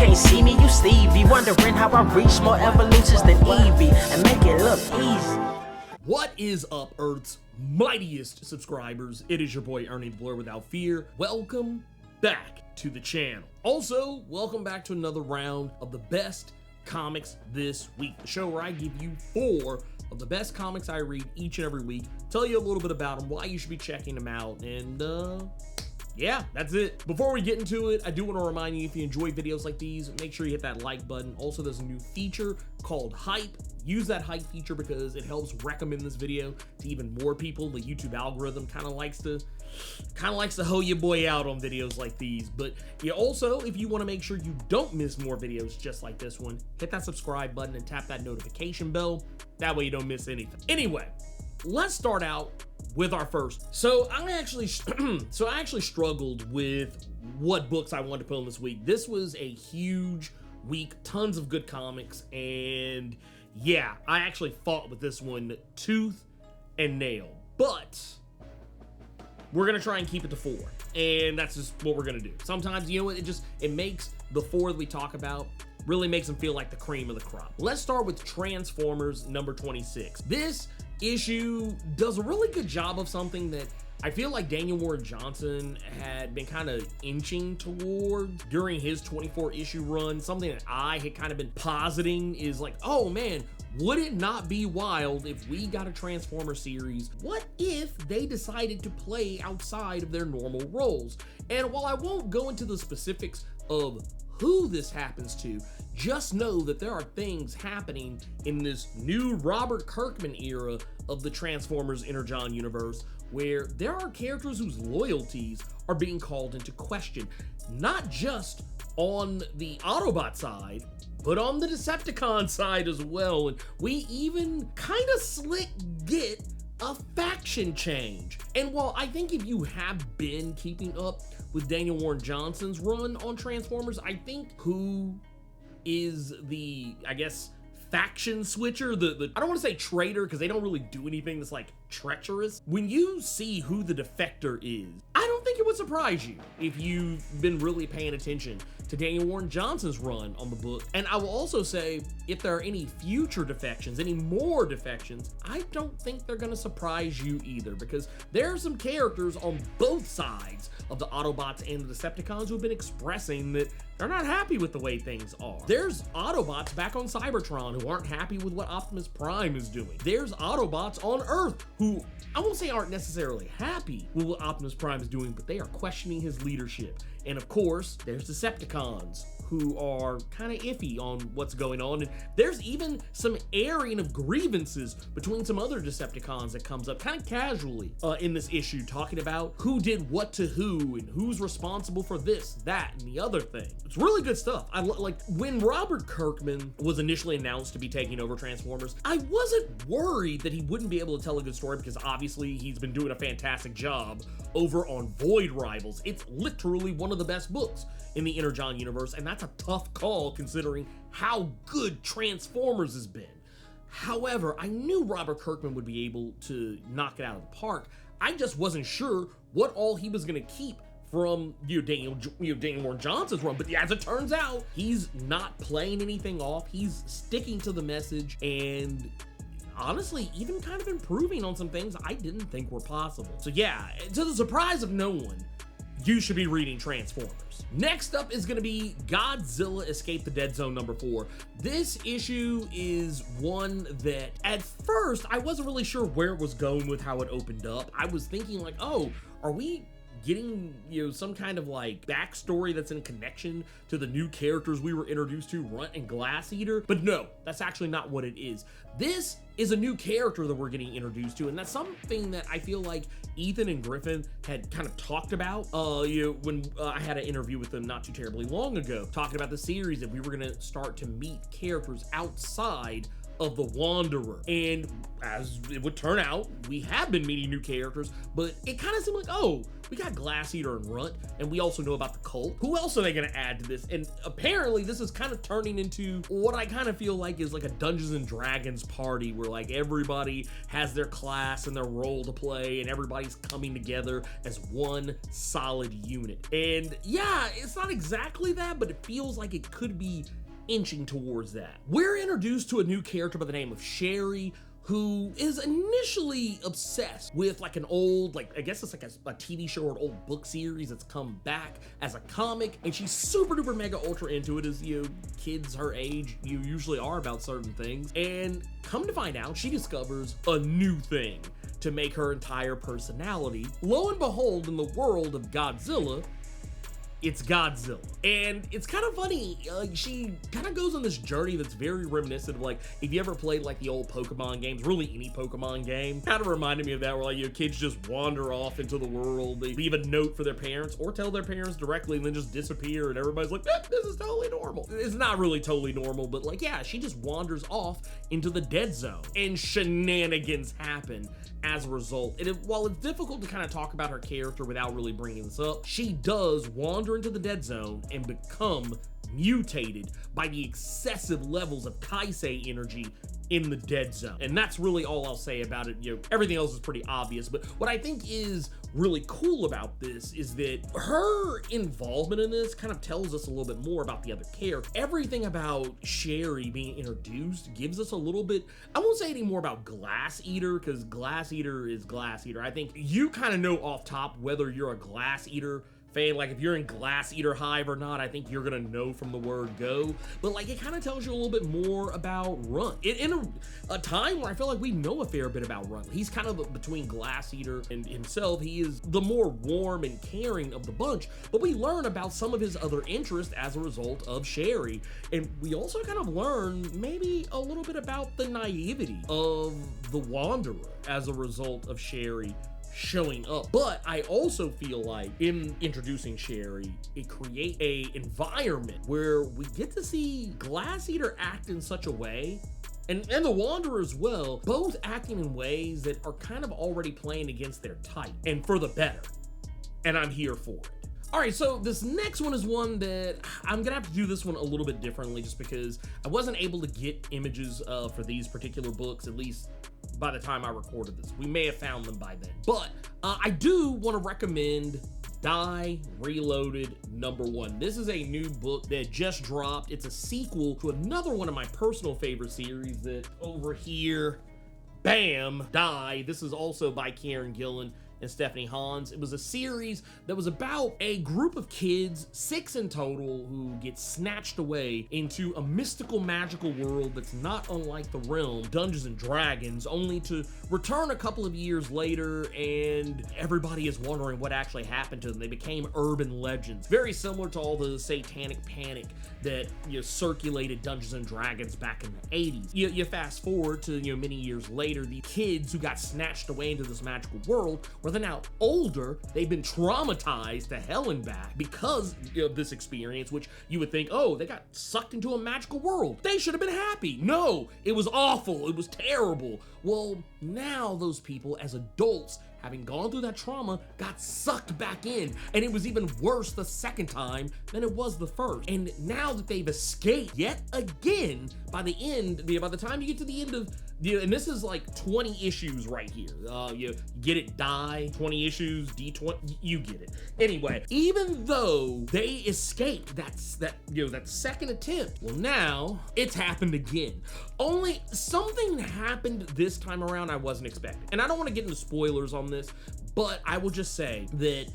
can't see me, you Stevie. Wondering how I reach more evolutions than Eevee and make it look easy. What is up, Earth's mightiest subscribers? It is your boy Ernie the Blerd Without Fear. Welcome back to the channel. Also, welcome back to another round of the best comics this week, the show where I give you 4 of the best comics I read each and every week, tell you a little bit about them, why you should be checking them out, and yeah, that's it. Before we get into it, I do want to remind you, if you enjoy videos like these, make sure you hit that like button. Also, there's a new feature called Hype. Use that Hype feature because it helps recommend this video to even more people. The YouTube algorithm kind of likes to hoe your boy out on videos like these. But yeah, also, if you want to make sure you don't miss more videos just like this one, hit that subscribe button and tap that notification bell. That way you don't miss anything. Anyway, let's start out with our first. So I actually struggled with what books I wanted to put on this week. This was a huge week, tons of good comics, and yeah, I actually fought with this one tooth and nail. But we're gonna try and keep it to 4, and that's just what we're gonna do. Sometimes, you know what, it makes the 4 that we talk about really makes them feel like the cream of the crop. Let's start with Transformers number 26. This issue does a really good job of something that I feel like Daniel Warren Johnson had been kind of inching toward during his 24 issue run. Something that I had kind of been positing is like, oh man, would it not be wild if we got a Transformer series? What if they decided to play outside of their normal roles? And while I won't go into the specifics of who this happens to, just know that there are things happening in this new Robert Kirkman era of the Transformers Energon universe where there are characters whose loyalties are being called into question, not just on the Autobot side, but on the Decepticon side as well. And we even kind of slick get a faction change. And while I think if you have been keeping up with Daniel Warren Johnson's run on Transformers, I think who is the, I guess, faction switcher, I don't want to say traitor because they don't really do anything that's like treacherous. When you see who the defector is, I don't think it would surprise you if you've been really paying attention to Daniel Warren Johnson's run on the book. And I will also say, if there are any future defections, any more defections, I don't think they're going to surprise you either, because there are some characters on both sides of the Autobots and the Decepticons who have been expressing that they're not happy with the way things are. There's Autobots back on Cybertron who aren't happy with what Optimus Prime is doing. There's Autobots on Earth who, I won't say aren't necessarily happy with what Optimus Prime is doing, but they are questioning his leadership. And of course, there's Decepticons who are kind of iffy on what's going on. And there's even some airing of grievances between some other Decepticons that comes up kind of casually in this issue, talking about who did what to who and who's responsible for this, that, and the other thing. It's really good stuff. I like when Robert Kirkman was initially announced to be taking over Transformers, I wasn't worried that he wouldn't be able to tell a good story, because obviously he's been doing a fantastic job over on Void Rivals. It's literally one of the best books in the Energon universe, and that's a tough call considering how good Transformers has been. However, I knew Robert Kirkman would be able to knock it out of the park. I just wasn't sure what all he was going to keep from Daniel Warren Johnson's run. But as it turns out, he's not playing anything off. He's sticking to the message and honestly even kind of improving on some things I didn't think were possible. So yeah, to the surprise of no one, you should be reading Transformers. Next up is going to be Godzilla Escape the Dead Zone number 4. This issue is one that at first I wasn't really sure where it was going with how it opened up. I was thinking like, oh, are we getting, some kind of like backstory that's in connection to the new characters we were introduced to, Runt and Glass Eater? But no, that's actually not what it is. This is a new character that we're getting introduced to, and that's something that I feel like Ethan and Griffin had kind of talked about when I had an interview with them not too terribly long ago, talking about the series that we were going to start to meet characters outside of the Wanderer. And as it would turn out, we have been meeting new characters, but it kind of seemed like, oh, We got Glass Eater and Runt, and we also know about the cult. Who else are they gonna add to this? And apparently this is kind of turning into what I kind of feel like is like a Dungeons and Dragons party where like everybody has their class and their role to play and everybody's coming together as one solid unit. And yeah, it's not exactly that, but it feels like it could be inching towards that. We're introduced to a new character by the name of Sherry, who is initially obsessed with like an old, like I guess it's like a TV show or an old book series that's come back as a comic, and she's super duper mega ultra into it, as you know, kids her age you usually are about certain things. And come to find out, she discovers a new thing to make her entire personality. Lo and behold, in the world of Godzilla, it's Godzilla. And it's kind of funny, she kind of goes on this journey that's very reminiscent of like, if you ever played like the old Pokemon games, really any Pokemon game, kind of reminded me of that, where like, you know, kids just wander off into the world, they leave a note for their parents or tell their parents directly and then just disappear, and everybody's like, this is totally normal. It's not really totally normal, but like, yeah, she just wanders off into the dead zone and shenanigans happen as a result. And while it's difficult to kind of talk about her character without really bringing this up, she does wander into the dead zone and become mutated by the excessive levels of Kaisei energy in the dead zone. And that's really all I'll say about it. You know, everything else is pretty obvious, but what I think is really cool about this is that her involvement in this kind of tells us a little bit more about the other characters. Everything about Sherry being introduced gives us a little bit, I won't say any more about Glass Eater, because Glass Eater is Glass Eater. I think you kind of know off top whether you're a Glass Eater fan. Like if you're in Glass Eater Hive or not, I think you're gonna know from the word go. But like, it kind of tells you a little bit more about Runt in a time where I feel like we know a fair bit about Runt. He's kind of between Glass Eater and himself. He is the more warm and caring of the bunch, but we learn about some of his other interests as a result of Sherry. And we also kind of learn maybe a little bit about the naivety of the Wanderer as a result of Sherry showing up. But I also feel like in introducing Sherry, it creates a environment where we get to see Glass Eater act in such a way, and the Wanderer as well, both acting in ways that are kind of already playing against their type, and for the better. And I'm here for it. All right, so this next one is one that I'm gonna have to do this one a little bit differently, just because I wasn't able to get images for these particular books, at least by the time I recorded this. We may have found them by then. But I do want to recommend Die Reloaded #1. This is a new book that just dropped. It's a sequel to another one of my personal favorite series that over here, bam, Die. This is also by Kieran Gillen and Stephanie Hans. It was a series that was about a group of kids, 6 in total, who get snatched away into a mystical, magical world that's not unlike the realm Dungeons and Dragons, only to return a couple of years later and everybody is wondering what actually happened to them. They became urban legends, very similar to all the satanic panic that circulated Dungeons and Dragons back in the 80s. You fast forward to many years later, the kids who got snatched away into this magical world, where they're now older, they've been traumatized to hell and back because of this experience, which you would think, oh, they got sucked into a magical world, they should have been happy. No, it was awful, it was terrible. Well, now those people as adults, having gone through that trauma, got sucked back in, and it was even worse the second time than it was the first. And now that they've escaped yet again, by the time you get to the end of, and this is like 20 issues right here. You get it, Die, 20 issues, D20, you get it. Anyway, even though they escaped that second attempt, well, now it's happened again. Only something happened this time around I wasn't expecting. And I don't want to get into spoilers on this, but I will just say that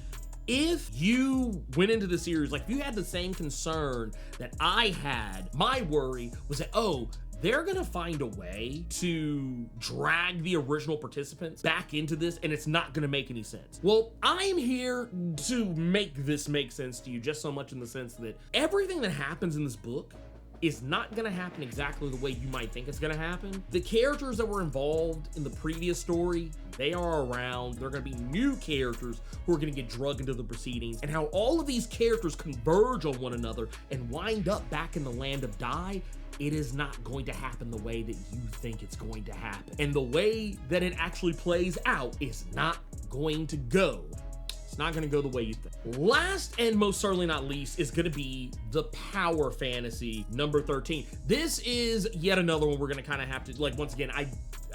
if you went into the series, like if you had the same concern that I had, my worry was that, oh, they're gonna find a way to drag the original participants back into this and it's not gonna make any sense. Well, I am here to make this make sense to you, just so much in the sense that everything that happens in this book is not gonna happen exactly the way you might think it's gonna happen. The characters that were involved in the previous story, they are around. There are gonna be new characters who are gonna get drugged into the proceedings, and how all of these characters converge on one another and wind up back in the land of Die, it is not going to happen the way that you think it's going to happen. And the way that it actually plays out is not going to go It's not gonna go the way you think. Last and most certainly not least is gonna be the Power Fantasy number 13. This is yet another one we're gonna kind of have to, like, once again, I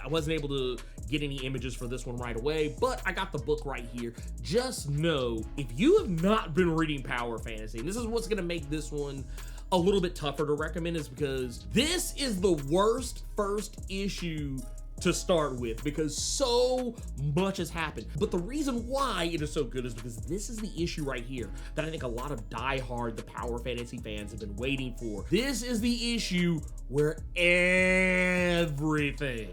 wasn't able to get any images for this one right away, but I got the book right here. Just know, if you have not been reading Power Fantasy, and this is what's gonna make this one a little bit tougher to recommend, is because this is the worst first issue to start with because so much has happened. But the reason why it is so good is because this is the issue right here that I think a lot of diehard the Power Fantasy fans have been waiting for. This is the issue where everything,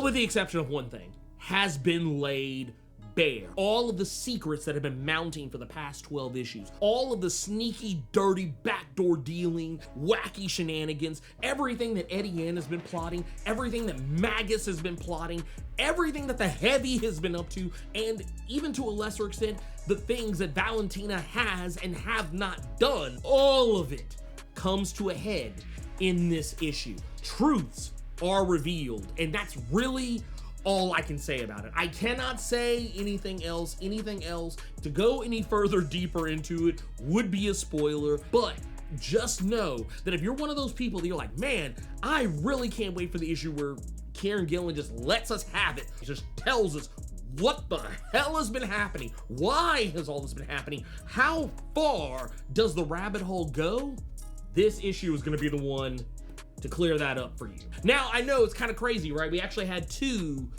with the exception of one thing, has been laid bare. All of the secrets that have been mounting for the past 12 issues, all of the sneaky, dirty, backdoor dealing, wacky shenanigans, everything that Eddie Ann has been plotting, everything that Magus has been plotting, everything that the Heavy has been up to, and even to a lesser extent, the things that Valentina has and have not done, all of it comes to a head in this issue. Truths are revealed, and that's really all I can say about it. I cannot say anything else. Anything else to go any further deeper into it would be a spoiler, but just know that if you're one of those people that you're like, man, I really can't wait for the issue where Kieran Gillen just lets us have it, just tells us what the hell has been happening, why has all this been happening, how far does the rabbit hole go, this issue is going to be the one to clear that up for you. Now, I know it's kind of crazy, right? We actually had two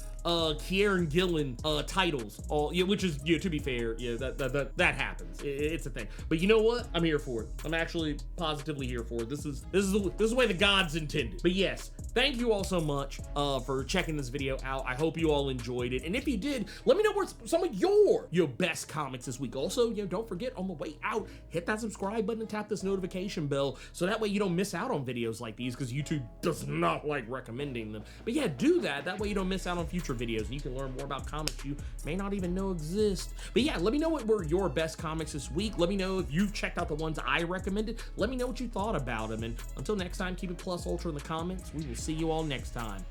Kieran Gillen titles, which is, to be fair, that happens. It's a thing. But you know what? I'm here for it. I'm actually positively here for it. This is the way the gods intended. But yes, thank you all so much for checking this video out. I hope you all enjoyed it. And if you did, let me know what's some of your best comics this week. Also, don't forget, on the way out, hit that subscribe button and tap this notification bell so that way you don't miss out on videos like these, because YouTube does not like recommending them. But yeah, do that. That way you don't miss out on future videos and you can learn more about comics you may not even know exist. But yeah, let me know what were your best comics this week. Let me know if you've checked out the ones I recommended. Let me know what you thought about them. And until next time, keep it plus ultra in the comments. We will see you all next time.